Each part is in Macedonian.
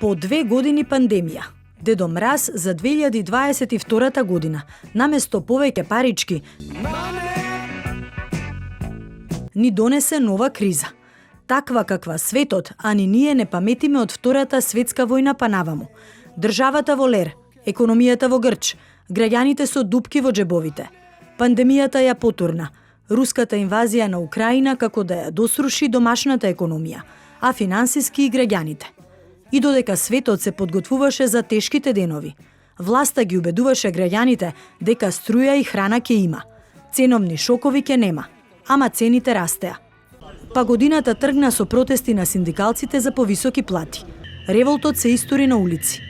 По 2 години пандемија, Дедо Мраз за 2022 година, наместо повеќе парички, ни донесе нова криза. Таква каква светот, а ни ние не паметиме од Втората светска војна па наваму. Државата во лер, економијата во грч, граѓаните со дупки во џебовите. Пандемијата ја потурна, руската инвазија на Украина како да ја досруши домашната економија, а финансиски и граѓаните. И додека светот се подготвуваше за тешките денови, власта ги убедуваше граѓаните дека струја и храна ќе има, ценовни шокови ќе нема, ама цените растеа. Па годината тргна со протести на синдикалците за повисоки плати. Револтот се истори на улици.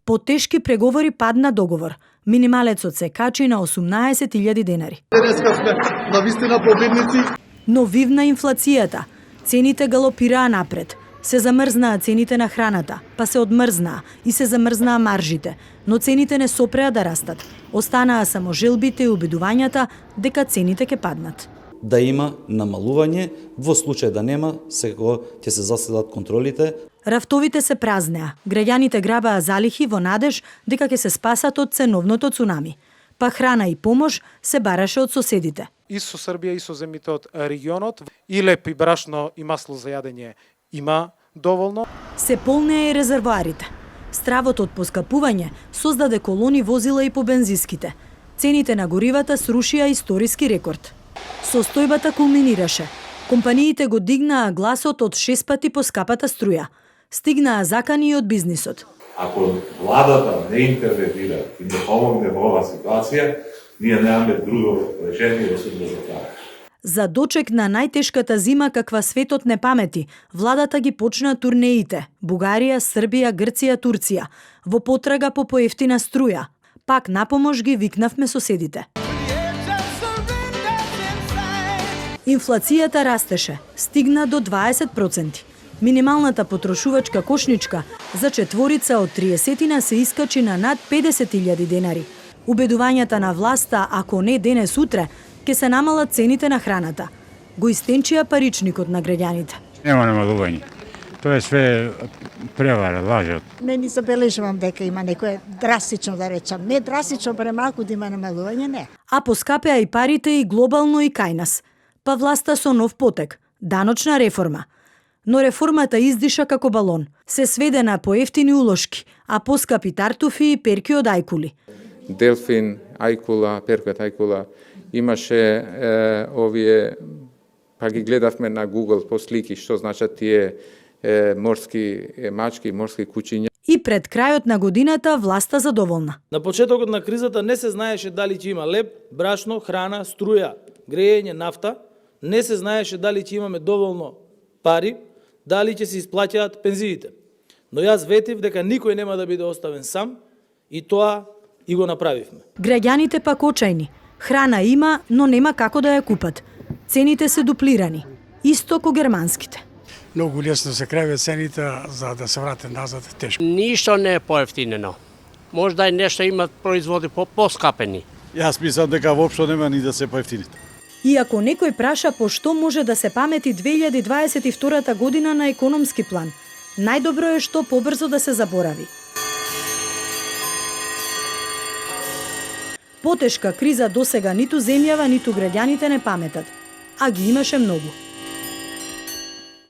По тешки преговори падна договор. Минималецот се качи на 18.000 денари. Денеска сме навистина победници. Но вивна инфлацијата. Цените галопираа напред. Се замрзнаа цените на храната, па се одмрзнаа и се замрзнаа маржите, но цените не сопреа да растат. Останаа само желбите и убедувањата дека цените ќе паднат. Да има намалување, во случај да нема, сега ќе се заседат контролите. Рафтовите се празнеа, граѓаните грабаа залихи во надеж дека ќе се спасат од ценовното цунами. Па храна и помош се бараше од соседите. И со Србија и со земјите од регионот, и леп и брашно и масло за јадење има доволно. Се полнеа и резервоарите. Стравот од поскапување создаде колони возила и по бензиските. Цените на горивата срушија историски рекорд. Состојбата кулминираше. Компаниите го дигнаа гласот од 6 пати поскапата струја. Стигнаа закани и од бизнисот. Ако владата не интервенира и не помогне во оваа ситуација, ние немаме друго решение освен да затвараме. За дочек на најтешката зима каква светот не памети, владата ги почна турнеите Бугарија, Србија, Грција, Турција, во потрага по поевтина струја. Пак напомош ги викнавме соседите. Инфлацијата растеше, стигна до 20%. Минималната потрошувачка кошничка за четворица од 30 се искачи на над 50.000 денари. Убедувањата на власта, ако не денес утре, ќе се намалат цените на храната. Го истенчија паричникот на граѓаните. Нема намалување. Тоа е све превара, лажот. Не забележувам дека има некое драстично, да речам. Не драстично, премалку да има намалување, не. А поскапеа и парите и глобално и кај нас. Па власта со нов потек, даночна реформа. Но реформата издиша како балон. Се сведе на поевтини улошки, а поскапи тартуфи и перки од ајкули. Делфин, ајкула, перка од ајкула, имаше овие, па ги гледавме на Google по слики, што значат тие морски мачки, морски кучиња. И пред крајот на годината власта задоволна. На почетокот на кризата не се знаеше дали ќе има леб, брашно, храна, струја, грејење, нафта. Не се знаеше дали ќе имаме доволно пари, дали ќе се исплаќаат пензиите. Но јас ветив дека никој нема да биде оставен сам и тоа и го направивме. Граѓаните пак очајни. Храна има, но нема како да ја купат. Цените се дуплирани. Исто ко германските. Многу лесно се крајуваат цените, за да се вратат назад тешко. Ништо не е поевтинено. Можда и нешто имат производи поскапени. Јас мислам дека воопшто нема ни да се поевтините. И ако некој праша по што може да се памети 2022 година на економски план, најдобро е што побрзо да се заборави. Потешка криза досега ниту земјава, ниту граѓаните не паметат, а ги имаше многу.